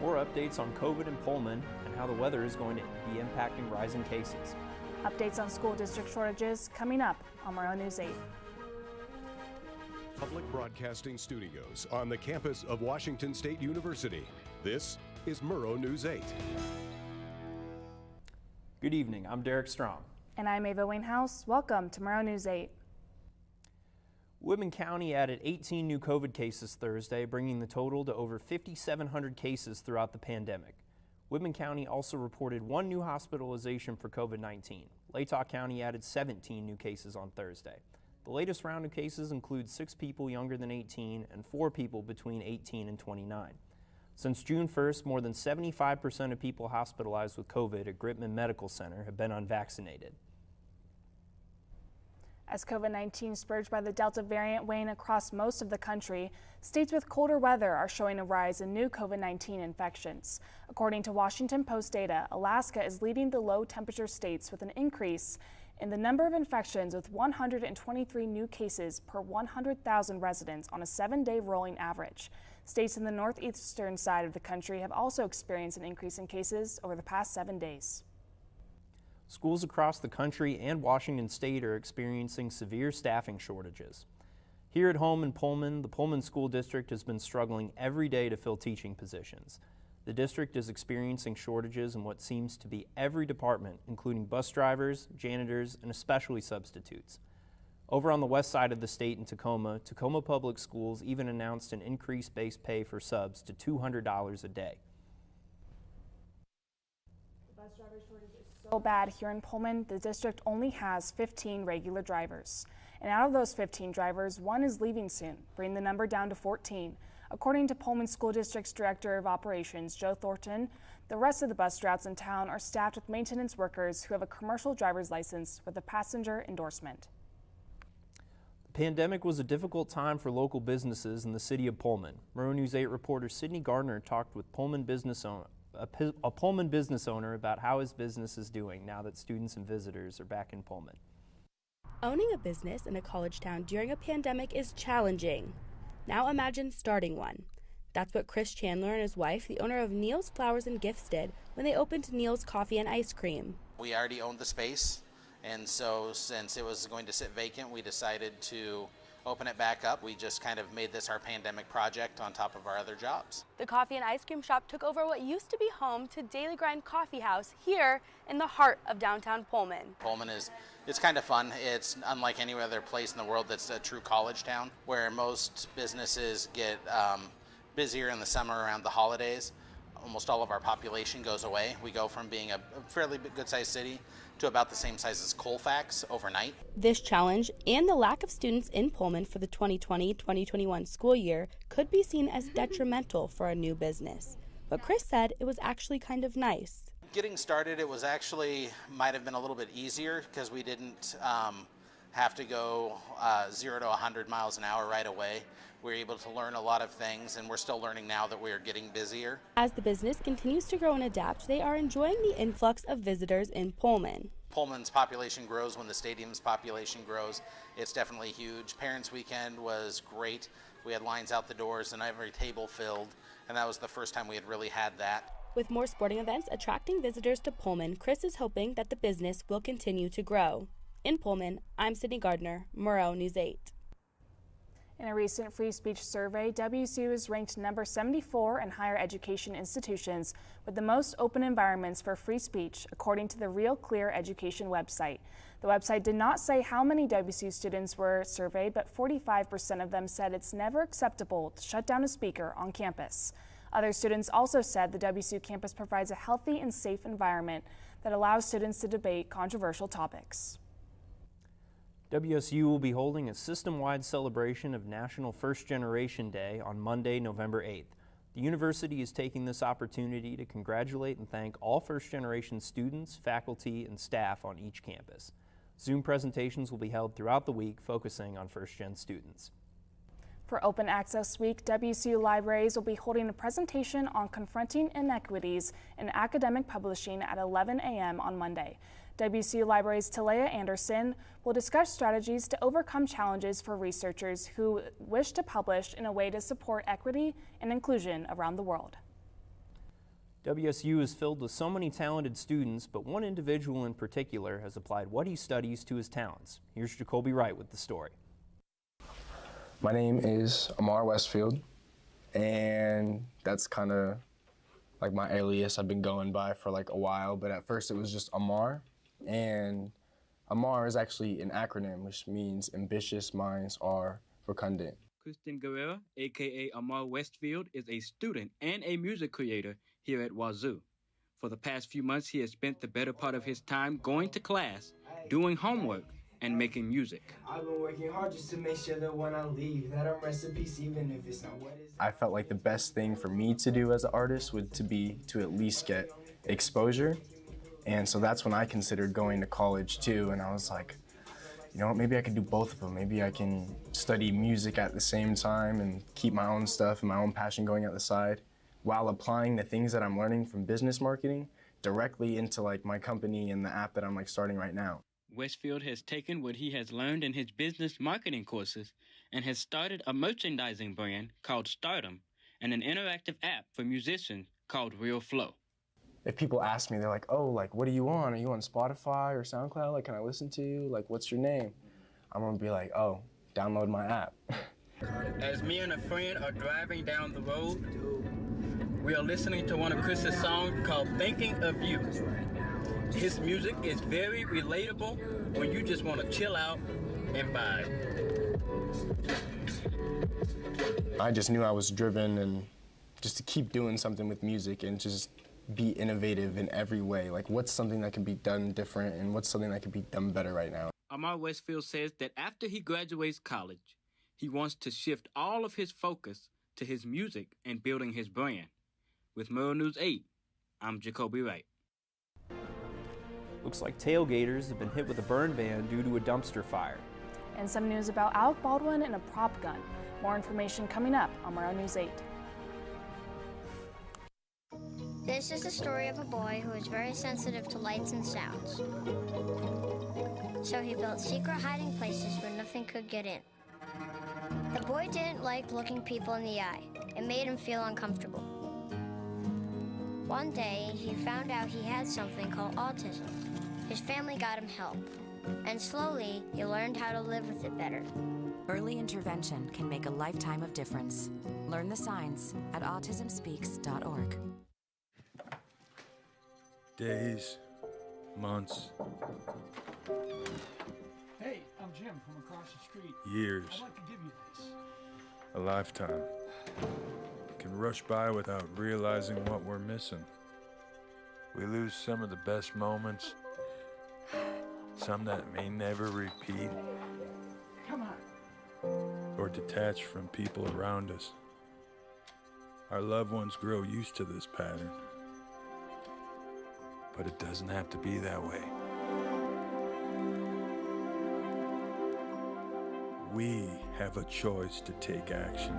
More updates on COVID in Pullman and how the weather is going to be impacting rising cases. Updates on school district shortages coming up on Murrow News 8. Public Broadcasting Studios on the campus of Washington State University. This is Murrow News 8. Good evening, I'm Derek Strong. And I'm Ava Wainhouse. Welcome to Murrow News 8. Whitman County added 18 new COVID cases Thursday, bringing the total to over 5,700 cases throughout the pandemic. Whitman County also reported one new hospitalization for COVID-19. Latah County added 17 new cases on Thursday. The latest round of cases includes 6 people younger than 18 and 4 people between 18 and 29. Since June 1st, more than 75% of people hospitalized with COVID at Gritman Medical Center have been unvaccinated. As COVID-19 spurged by the Delta variant wane across most of the country, states with colder weather are showing a rise in new COVID-19 infections. According to Washington Post data, Alaska is leading the low-temperature states with an increase in the number of infections with 123 new cases per 100,000 residents on a 7-day rolling average. States in the northeastern side of the country have also experienced an increase in cases over the past 7 days. Schools across the country and Washington State are experiencing severe staffing shortages. Here at home in Pullman, the Pullman School District has been struggling every day to fill teaching positions. The district is experiencing shortages in what seems to be every department, including bus drivers, janitors, and especially substitutes. Over on the west side of the state in Tacoma, Tacoma Public Schools even announced an increased base pay for subs to $200 a day. The bus driver shortage is so bad here in Pullman, the district only has 15 regular drivers. And out of those 15 drivers, one is leaving soon, bringing the number down to 14. According to Pullman School District's Director of Operations, Joe Thornton, the rest of the bus routes in town are staffed with maintenance workers who have a commercial driver's license with a passenger endorsement. The pandemic was a difficult time for local businesses in the city of Pullman. Murrow News 8 reporter Sydney Gardner talked with a Pullman business owner about how his business is doing now that students and visitors are back in Pullman. Owning a business in a college town during a pandemic is challenging. Now imagine starting one. That's what Chris Chandler and his wife, the owner of Neil's Flowers and Gifts, did when they opened Neil's Coffee and Ice Cream. We already owned the space, and so since it was going to sit vacant, we decided to open it back up. We just kind of made this our pandemic project on top of our other jobs. The coffee and ice cream shop took over what used to be home to Daily Grind Coffee House here in the heart of downtown Pullman. Pullman it's kind of fun. It's unlike any other place in the world that's a true college town, where most businesses get busier in the summer around the holidays. Almost all of our population goes away. We go from being a fairly good-sized city to about the same size as Colfax overnight. This challenge and the lack of students in Pullman for the 2020-2021 school year could be seen as detrimental for a new business. But Chris said it was actually kind of nice. Getting started, it was actually might have been a little bit easier because we didn't have to go 0 to 100 miles an hour right away. We were able to learn a lot of things, and we're still learning now that we are getting busier. As the business continues to grow and adapt, they are enjoying the influx of visitors in Pullman. Pullman's population grows when the stadium's population grows. It's definitely huge. Parents' Weekend was great. We had lines out the doors and every table filled, and that was the first time we had really had that. With more sporting events attracting visitors to Pullman, Chris is hoping that the business will continue to grow. In Pullman, I'm Sydney Gardner, Murrow News 8. In a recent free speech survey, WSU is ranked number 74 in higher education institutions with the most open environments for free speech, according to the Real Clear Education website. The website did not say how many WSU students were surveyed, but 45% of them said it's never acceptable to shut down a speaker on campus. Other students also said the WSU campus provides a healthy and safe environment that allows students to debate controversial topics. WSU will be holding a system-wide celebration of National First Generation Day on Monday, November 8th. The university is taking this opportunity to congratulate and thank all first-generation students, faculty, and staff on each campus. Zoom presentations will be held throughout the week, focusing on first-gen students. For Open Access Week, WSU Libraries will be holding a presentation on confronting inequities in academic publishing at 11 a.m. on Monday. WSU Libraries' Talea Anderson will discuss strategies to overcome challenges for researchers who wish to publish in a way to support equity and inclusion around the world. WSU is filled with so many talented students, but one individual in particular has applied what he studies to his talents. Here's Jacoby Wright with the story. My name is Amar Westfield, and that's kind of like my alias I've been going by for like a while, but at first it was just Amar, and Amar is actually an acronym, which means ambitious minds are fecundant. Kristen Guerrero, aka Amar Westfield, is a student and a music creator here at Wazoo. For the past few months, he has spent the better part of his time going to class, doing homework, and making music. I've been working hard just to make sure that when I leave, that I'm rest in peace, even if it's not what it is. I felt like the best thing for me to do as an artist would be to at least get exposure. And so that's when I considered going to college too, and I was like, you know what, maybe I could do both of them. Maybe I can study music at the same time and keep my own stuff and my own passion going at the side while applying the things that I'm learning from business marketing directly into like my company and the app that I'm like starting right now. Westfield has taken what he has learned in his business marketing courses and has started a merchandising brand called Stardom and an interactive app for musicians called Real Flow. If people ask me, they're like, oh, like, what are you on? Are you on Spotify or SoundCloud? Like, can I listen to you? Like, what's your name? I'm gonna be like, oh, download my app. As me and a friend are driving down the road, we are listening to one of Chris's songs called Thinking of You. His music is very relatable when you just want to chill out and vibe. I just knew I was driven and just to keep doing something with music and just be innovative in every way. Like, what's something that can be done different and what's something that can be done better right now? Amar Westfield says that after he graduates college, he wants to shift all of his focus to his music and building his brand. With Murrow News 8, I'm Jacoby Wright. Looks like tailgaters have been hit with a burn ban due to a dumpster fire. And some news about Alec Baldwin and a prop gun. More information coming up on Murrow News 8. This is the story of a boy who is very sensitive to lights and sounds. So he built secret hiding places where nothing could get in. The boy didn't like looking people in the eye. It made him feel uncomfortable. One day, he found out he had something called autism. His family got him help, and slowly, he learned how to live with it better. Early intervention can make a lifetime of difference. Learn the signs at autismspeaks.org. Days, months, Hey, I'm Jim from across the street. years, I'd like to give you this. a lifetime can rush by without realizing what we're missing. We lose some of the best moments, some that may never repeat, Come on. or detach from people around us. Our loved ones grow used to this pattern, but it doesn't have to be that way. We have a choice to take action.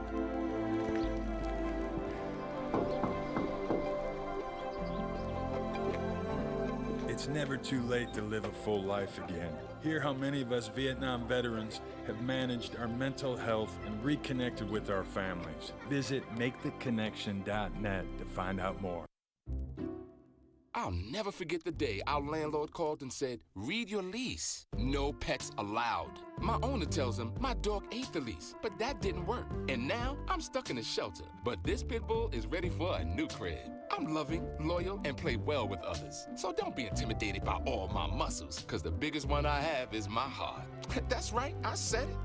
It's never too late to live a full life again. Hear how many of us Vietnam veterans have managed our mental health and reconnected with our families. Visit maketheconnection.net to find out more. I'll never forget the day our landlord called and said, read your lease. No pets allowed. My owner tells him my dog ate the lease, but that didn't work. And now I'm stuck in a shelter. But this pit bull is ready for a new crib. I'm loving, loyal, and play well with others. So don't be intimidated by all my muscles, because the biggest one I have is my heart. That's right, I said it.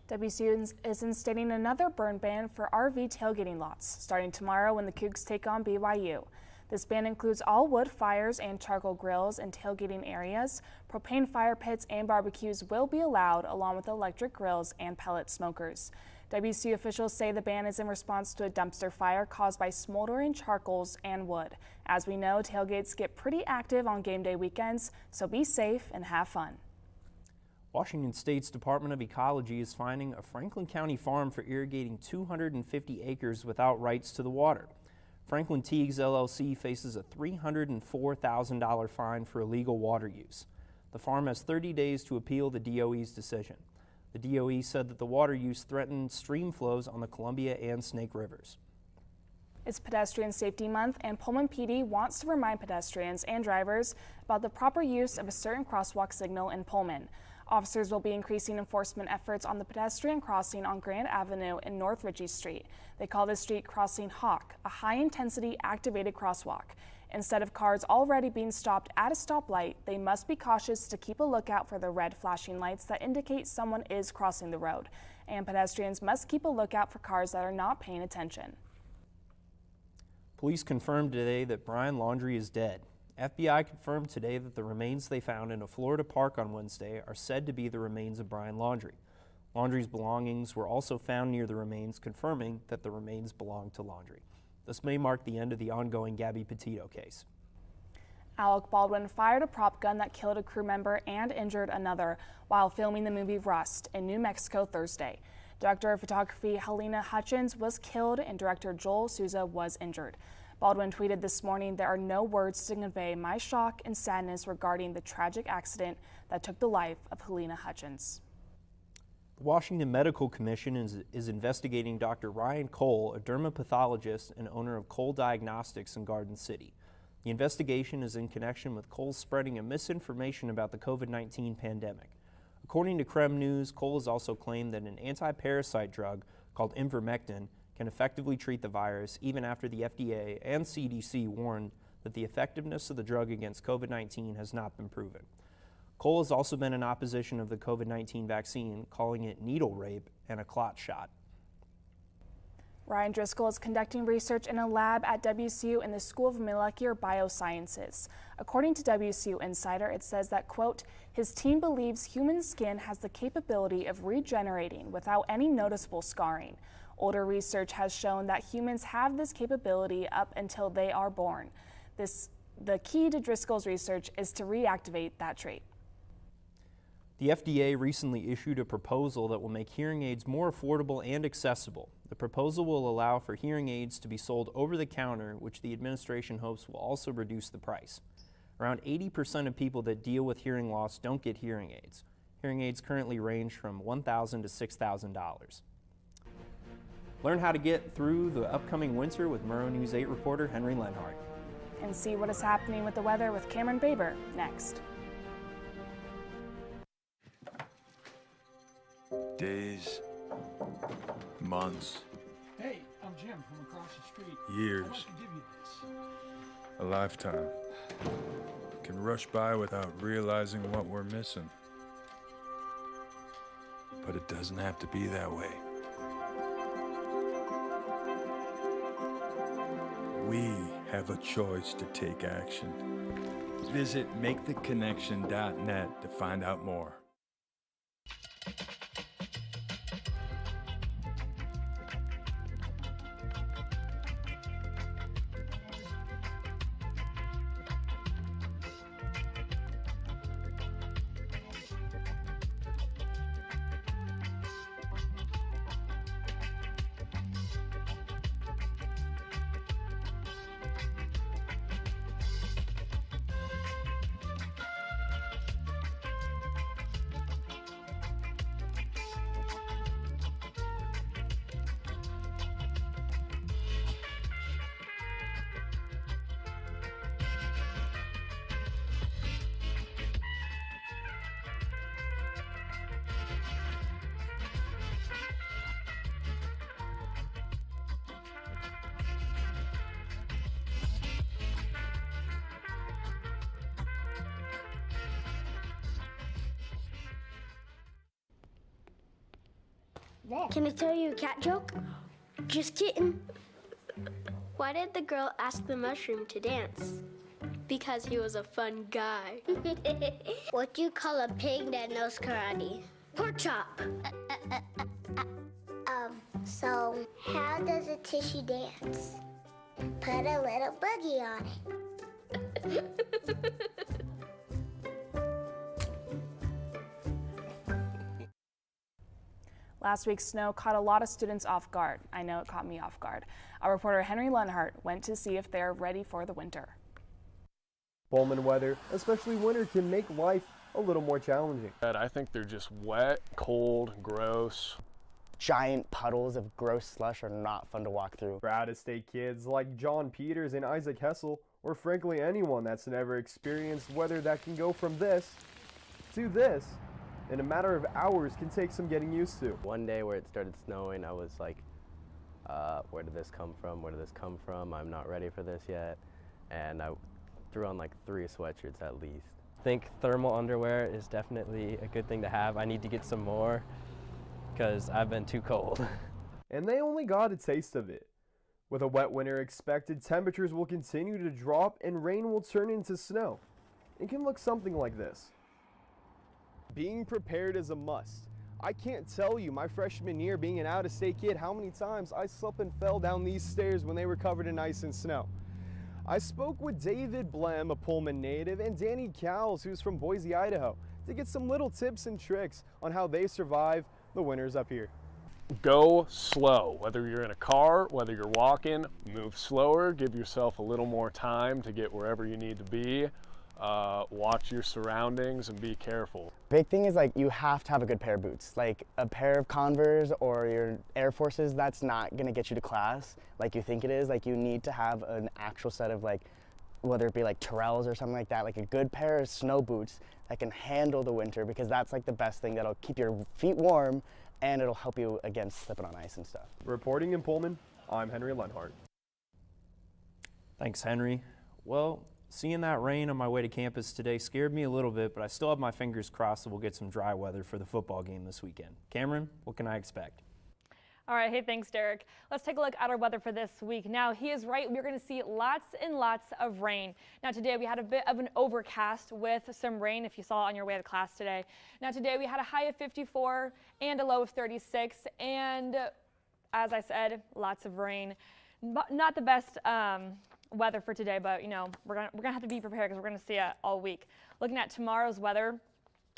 WSU is instating another burn ban for RV tailgating lots, starting tomorrow when the Cougs take on BYU. This ban includes all wood fires and charcoal grills in tailgating areas. Propane fire pits and barbecues will be allowed, along with electric grills and pellet smokers. WSU officials say the ban is in response to a dumpster fire caused by smoldering charcoals and wood. As we know, tailgates get pretty active on game day weekends, so be safe and have fun. Washington State's Department of Ecology is finding a Franklin County farm for irrigating 250 acres without rights to the water. Franklin Teagues LLC faces a $304,000 fine for illegal water use. The farm has 30 days to appeal the DOE's decision. The DOE said that the water use threatened stream flows on the Columbia and Snake Rivers. It's Pedestrian Safety Month, and Pullman PD wants to remind pedestrians and drivers about the proper use of a certain crosswalk signal in Pullman. Officers will be increasing enforcement efforts on the pedestrian crossing on Grand Avenue and North Ritchie Street. They call this street crossing Hawk, a high-intensity activated crosswalk. Instead of cars already being stopped at a stoplight, they must be cautious to keep a lookout for the red flashing lights that indicate someone is crossing the road. And pedestrians must keep a lookout for cars that are not paying attention. Police confirmed today that Brian Laundrie is dead. FBI confirmed today that the remains they found in a Florida park on Wednesday are said to be the remains of Brian Laundrie. Laundrie's belongings were also found near the remains, confirming that the remains belonged to Laundrie. This may mark the end of the ongoing Gabby Petito case. Alec Baldwin fired a prop gun that killed a crew member and injured another while filming the movie Rust in New Mexico Thursday. Director of photography Helena Hutchins was killed and director Joel Souza was injured. Baldwin tweeted this morning, "There are no words to convey my shock and sadness regarding the tragic accident that took the life of Helena Hutchins." The Washington Medical Commission is investigating Dr. Ryan Cole, a dermapathologist and owner of Cole Diagnostics in Garden City. The investigation is in connection with Cole's spreading of misinformation about the COVID-19 pandemic. According to Creme News, Cole has also claimed that an anti-parasite drug called ivermectin can effectively treat the virus even after the FDA and CDC warned that the effectiveness of the drug against COVID-19 has not been proven. Cole has also been in opposition of the COVID-19 vaccine, calling it needle rape and a clot shot. Ryan Driscoll is conducting research in a lab at WSU in the School of Molecular Biosciences. According to WSU Insider, it says that, quote, his team believes human skin has the capability of regenerating without any noticeable scarring. Older research has shown that humans have this capability up until they are born. The key to Driscoll's research is to reactivate that trait. The FDA recently issued a proposal that will make hearing aids more affordable and accessible. The proposal will allow for hearing aids to be sold over the counter, which the administration hopes will also reduce the price. Around 80% of people that deal with hearing loss don't get hearing aids. Hearing aids currently range from $1,000 to $6,000. Learn how to get through the upcoming winter with Murrow News 8 reporter Henry Lenhart. And see what is happening with the weather with Cameron Baber next. Days, months, Hey, I'm Jim from across the street. years, I'd like to give you this. a lifetime can rush by without realizing what we're missing. But it doesn't have to be that way. We have a choice to take action. Visit maketheconnection.net to find out more. Can I tell you a cat joke? Just kidding. Why did the girl ask the mushroom to dance? Because he was a fun guy. What do you call a pig that knows karate? Pork chop. So how does a tissue dance? Put a little boogie on it. Last week's snow caught a lot of students off guard. I know it caught me off guard. Our reporter Henry Lenhart went to see if they're ready for the winter. Pullman weather, especially winter, can make life a little more challenging. I think they're just wet, cold, gross. Giant puddles of gross slush are not fun to walk through. For out-of-state kids like John Peters and Isaac Hessel, or frankly anyone that's never experienced weather that can go from this to this in a matter of hours can take some getting used to. One day where it started snowing, I was like, where did this come from? Where did this come from? I'm not ready for this yet. And I threw on like 3 sweatshirts at least. I think thermal underwear is definitely a good thing to have. I need to get some more because I've been too cold. And they only got a taste of it. With a wet winter expected, temperatures will continue to drop and rain will turn into snow. It can look something like this. Being prepared is a must. I can't tell you, my freshman year being an out-of-state kid, how many times I slipped and fell down these stairs when they were covered in ice and snow. I spoke with David Blem, a Pullman native, and Danny Cowles, who's from Boise, Idaho, to get some little tips and tricks on how they survive the winters up here. Go slow, whether you're in a car, whether you're walking, move slower, give yourself a little more time to get wherever you need to be. Watch your surroundings and be careful. Big thing is like you have to have a good pair of boots. Like a pair of Converse or your Air Forces, that's not gonna get you to class like you think it is. Like you need to have an actual set of like, whether it be like Terrells or something like that, like a good pair of snow boots that can handle the winter, because that's like the best thing that'll keep your feet warm and it'll help you against slipping on ice and stuff. Reporting in Pullman, I'm Henry Lenhart. Thanks, Henry. Well, seeing that rain on my way to campus today scared me a little bit, but I still have my fingers crossed that we'll get some dry weather for the football game this weekend. Cameron, what can I expect? All right, hey, thanks, Derek. Let's take a look at our weather for this week. Now, he is right. We're going to see lots and lots of rain. Now, today we had a bit of an overcast with some rain, if you saw on your way to class today. Now, today we had a high of 54 and a low of 36. And as I said, lots of rain. Not the best weather for today, but, you know, we're gonna have to be prepared because we're going to see it all week. Looking at tomorrow's weather,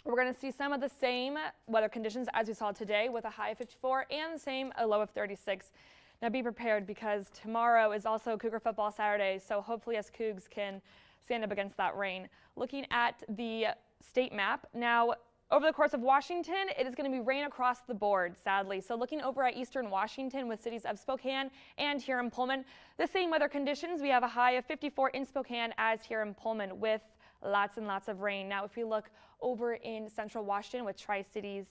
we're going to see some of the same weather conditions as we saw today with a high of 54 and the same a low of 36. Now be prepared because tomorrow is also Cougar Football Saturday, so hopefully us Cougs can stand up against that rain. Looking at the state map, now over the course of Washington, it is going to be rain across the board, sadly. So looking over at eastern Washington with cities of Spokane and here in Pullman, the same weather conditions. We have a high of 54 in Spokane as here in Pullman with lots and lots of rain. Now, if we look over in central Washington with Tri-Cities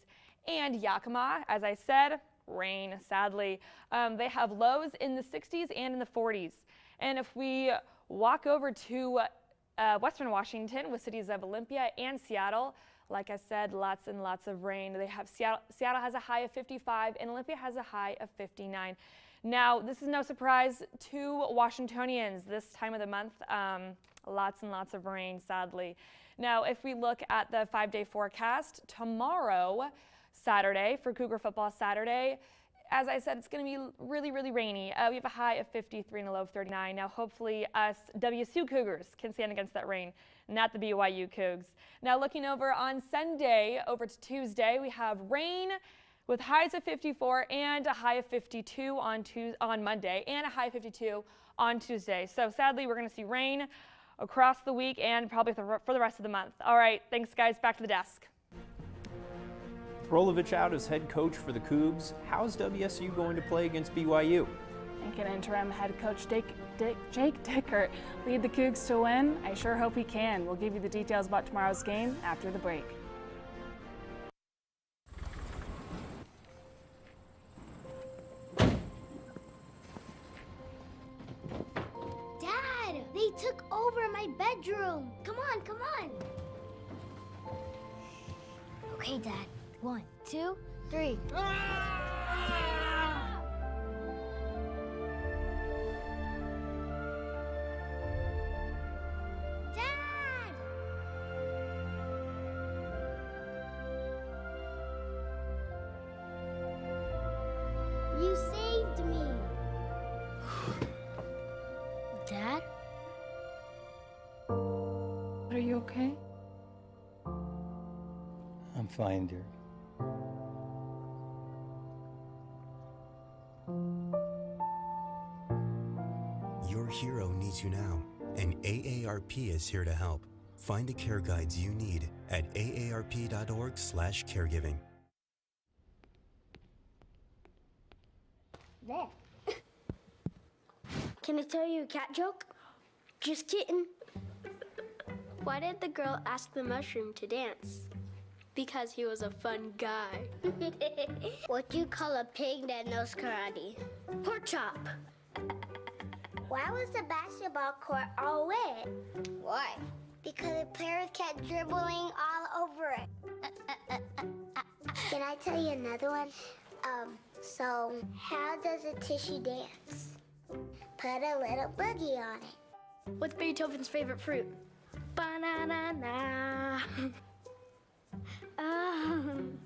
and Yakima, as I said, rain, sadly. They have lows in the 60s and in the 40s. And if we walk over to western Washington with cities of Olympia and Seattle, like I said, lots and lots of rain. They have Seattle has a high of 55 and Olympia has a high of 59. Now, this is no surprise to Washingtonians this time of the month. Lots and lots of rain, sadly. Now, if we look at the 5-day forecast, tomorrow, Saturday, for Cougar Football Saturday, as I said, it's going to be really, really rainy. We have a high of 53 and a low of 39. Now, hopefully, us WSU Cougars can stand against that rain, not the BYU Cougs. Now, looking over on Sunday, over to Tuesday, we have rain with highs of 54 and a high of 52 on Monday and a high of 52 on Tuesday. So, sadly, we're going to see rain across the week and probably for the rest of the month. All right, thanks, guys. Back to the desk. Rolovich out as head coach for the Cougs. How's WSU going to play against BYU? And can interim head coach Jake Dickert lead the Cougs to win? I sure hope he can. We'll give you the details about tomorrow's game after the break. Dad, they took over my bedroom. Come on, come on. Okay, Dad. 1, 2, 3. Dad! You saved me. Dad? Are you okay? I'm fine, dear. Your hero needs you now, and AARP is here to help. Find the care guides you need at aarp.org/caregiving. There. Can I tell you a cat joke? Just kidding. Why did the girl ask the mushroom to dance? Because he was a fun guy. What do you call a pig that knows karate? Pork chop. Why was the basketball court all wet? Why? Because the players kept dribbling all over it. Can I tell you another one? So how does a tissue dance? Put a little boogie on it. What's Beethoven's favorite fruit? Banana.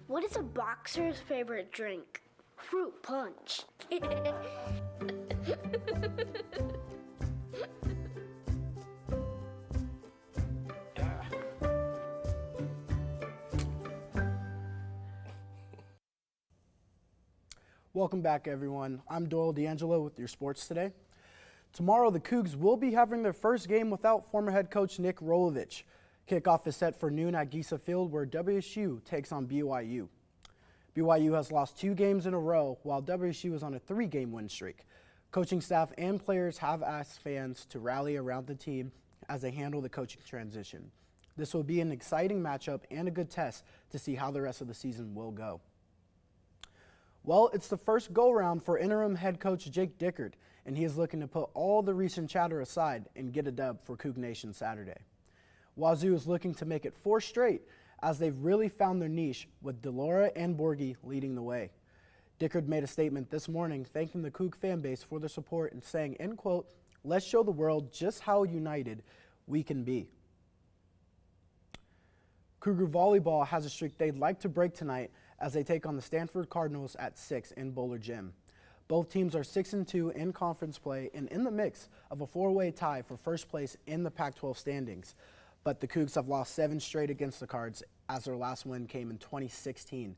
What is a boxer's favorite drink? Fruit punch. Welcome back, everyone. I'm Doyle D'Angelo with your sports today. Tomorrow, the Cougs will be having their first game without former head coach Nick Rolovich. Kickoff is set for noon at Giesa Field, where WSU takes on BYU. BYU has lost 2 games in a row, while WSU is on a 3-game win streak. Coaching staff and players have asked fans to rally around the team as they handle the coaching transition. This will be an exciting matchup and a good test to see how the rest of the season will go. Well, it's the first go-round for interim head coach Jake Dickert, and he is looking to put all the recent chatter aside and get a dub for Coug Nation Saturday. Wazoo is looking to make it 4 straight as they've really found their niche with Delora and Borghi leading the way. Dickert made a statement this morning thanking the Coug fan base for their support and saying, end quote, "Let's show the world just how united we can be." Cougar Volleyball has a streak they'd like to break tonight as they take on the Stanford Cardinals at 6 in Bowler Gym. Both teams are 6-2 in conference play and in the mix of a 4-way tie for first place in the Pac-12 standings. But the Cougs have lost 7 straight against the Cards as their last win came in 2016.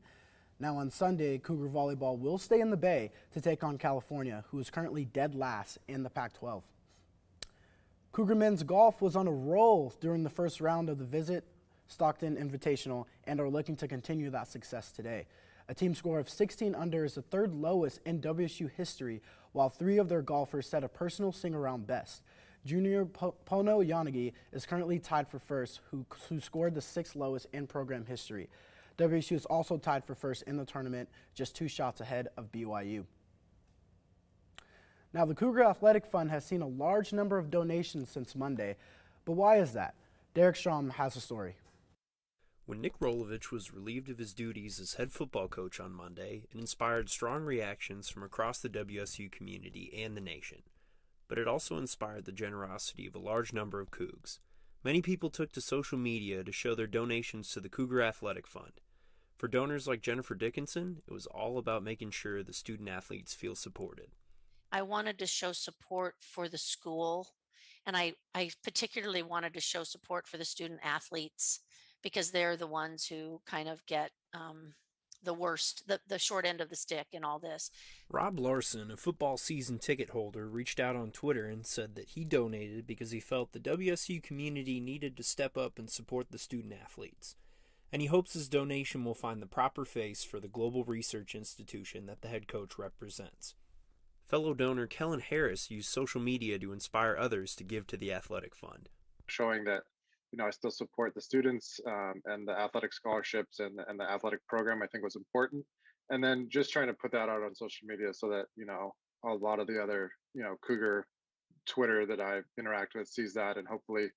Now on Sunday, Cougar Volleyball will stay in the Bay to take on California, who is currently dead last in the Pac-12. Cougar men's golf was on a roll during the first round of the Visit Stockton Invitational and are looking to continue that success today. A team score of 16 under is the 3rd lowest in WSU history, while 3 of their golfers set a personal sing-around best. Junior Pono Yanagi is currently tied for first, who scored the 6th lowest in program history. WSU is also tied for first in the tournament, just 2 shots ahead of BYU. Now, the Cougar Athletic Fund has seen a large number of donations since Monday, but why is that? Derek Strom has a story. When Nick Rolovich was relieved of his duties as head football coach on Monday, it inspired strong reactions from across the WSU community and the nation. But it also inspired the generosity of a large number of Cougs. Many people took to social media to show their donations to the Cougar Athletic Fund. For donors like Jennifer Dickinson, it was all about making sure the student athletes feel supported. I wanted to show support for the school, and I particularly wanted to show support for the student athletes because they're the ones who kind of get the worst, the short end of the stick in all this. Rob Larson, a football season ticket holder, reached out on Twitter and said that he donated because he felt the WSU community needed to step up and support the student athletes. And he hopes his donation will find the proper face for the global research institution that the head coach represents. Fellow donor Kellen Harris used social media to inspire others to give to the athletic fund. Showing that, I still support the students and the athletic scholarships and the athletic program, I think was important. And then just trying to put that out on social media so that, a lot of the other, Cougar Twitter that I interact with sees that, and hopefully,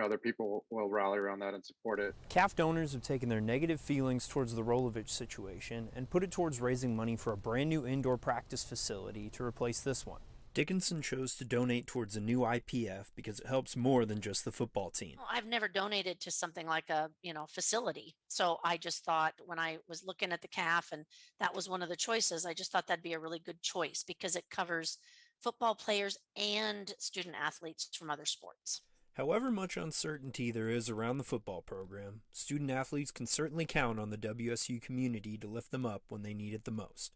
other people will rally around that and support it. CAF donors have taken their negative feelings towards the Rolovich situation and put it towards raising money for a brand new indoor practice facility to replace this one. Dickinson chose to donate towards a new IPF because it helps more than just the football team. I've never donated to something like a, facility. So I just thought when I was looking at the CAF and that was one of the choices, I just thought that'd be a really good choice because it covers football players and student athletes from other sports. However much uncertainty there is around the football program, student athletes can certainly count on the WSU community to lift them up when they need it the most.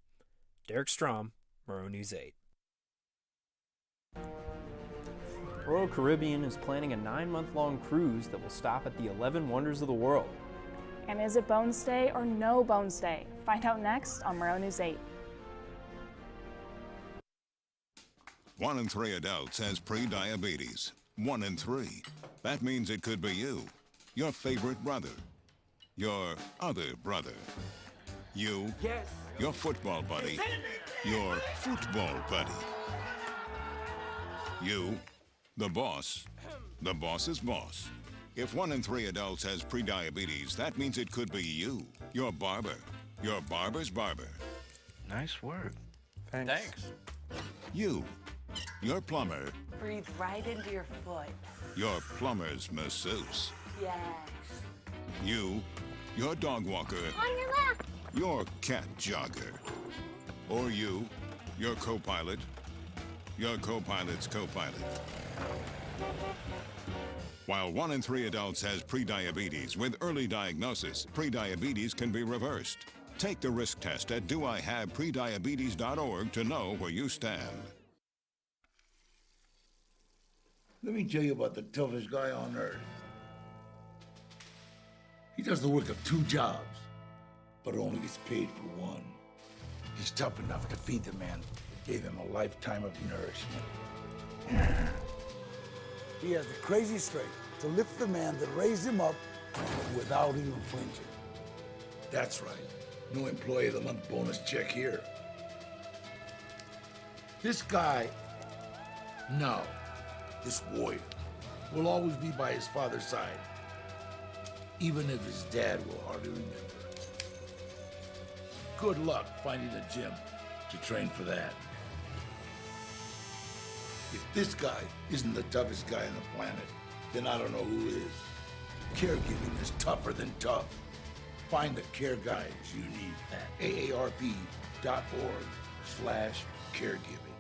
Derek Strom, Murrow News 8. Royal Caribbean is planning a 9-month-long cruise that will stop at the 11 wonders of the world. And is it Bones Day or no Bones Day? Find out next on Murrow News 8. 1 in 3 adults has pre-diabetes. 1 in 3. That means it could be you, your favorite brother, your other brother, you, your football buddy, your football buddy, you, the boss's boss. If 1 in 3 adults has pre-diabetes, that means it could be you, your barber, your barber's barber. Nice work. Thanks. You, your plumber, Breathe right into your foot. your plumber's masseuse. Yes. You, your dog walker, On your left. your cat jogger. Or you, your co-pilot, your co-pilot's co-pilot. While 1 in 3 adults has prediabetes, with early diagnosis, prediabetes can be reversed. Take the risk test at doihaveprediabetes.org to know where you stand. Let me tell you about the toughest guy on earth. He does the work of 2 jobs, but only gets paid for 1. He's tough enough to feed the man that gave him a lifetime of nourishment. He has the crazy strength to lift the man that raised him up without even flinching. That's right. No employee of the month bonus check here. This guy, no, this warrior, will always be by his father's side, even if his dad will hardly remember. Good luck finding a gym to train for that. If this guy isn't the toughest guy on the planet, then I don't know who is. Caregiving is tougher than tough. Find the care guides you need at aarp.org/caregiving.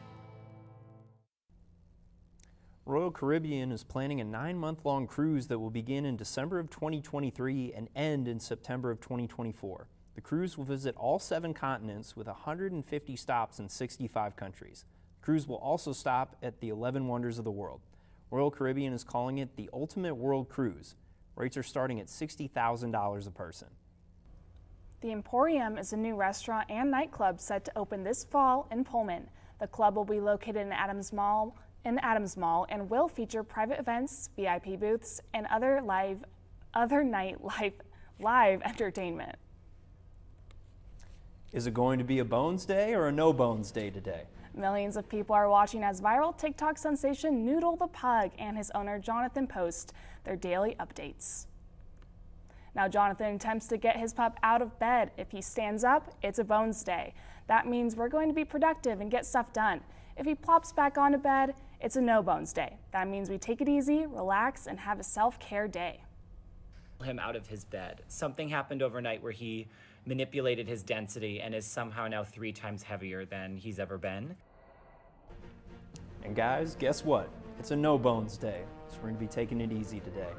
Royal Caribbean is planning a 9-month-long cruise that will begin in December of 2023 and end in September of 2024. The cruise will visit all 7 continents with 150 stops in 65 countries. The cruise will also stop at the 11 wonders of the world. Royal Caribbean is calling it the Ultimate World Cruise. Rates are starting at $60,000 a person. The Emporium is a new restaurant and nightclub set to open this fall in Pullman. The club will be located in Adams Mall and will feature private events, VIP booths, and other live entertainment. Is it going to be a Bones Day or a no Bones Day today? Millions of people are watching as viral TikTok sensation Noodle the Pug and his owner Jonathan post their daily updates. Now Jonathan attempts to get his pup out of bed. If he stands up, it's a Bones Day. That means we're going to be productive and get stuff done. If he plops back onto bed, it's a no Bones Day. That means we take it easy, relax, and have a self-care day. Him out of his bed. Something happened overnight where he manipulated his density and is somehow now 3 times heavier than he's ever been. And guys, guess what? It's a no Bones Day, so we're going to be taking it easy today.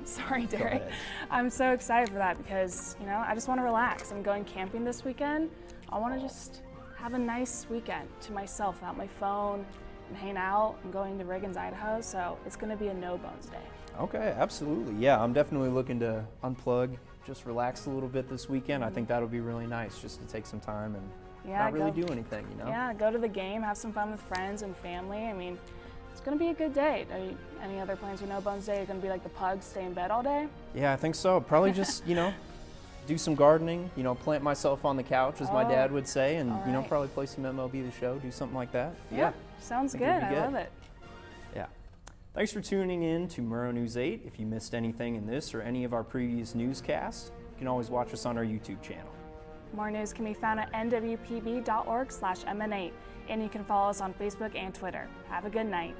Sorry, Derek. I'm so excited for that because, I just want to relax. I'm going camping this weekend. I want to just have a nice weekend to myself without my phone and hang out. I'm going to Riggins, Idaho, so it's going to be a no Bones Day. Okay, absolutely. Yeah, I'm definitely looking to unplug, just relax a little bit this weekend. I think that'll be really nice just to take some time and not really do anything, Yeah, go to the game, have some fun with friends and family. I mean, it's going to be a good day. Any other plans for no Bones Day? You're going to be like the pug, stay in bed all day? Yeah, I think so. Probably just, do some gardening, plant myself on the couch, as my dad would say, and, probably play some MLB The Show, do something like that. Yeah, sounds good. I love it. Yeah. Thanks for tuning in to Murrow News 8. If you missed anything in this or any of our previous newscasts, you can always watch us on our YouTube channel. More news can be found at nwpb.org/MN8, and you can follow us on Facebook and Twitter. Have a good night.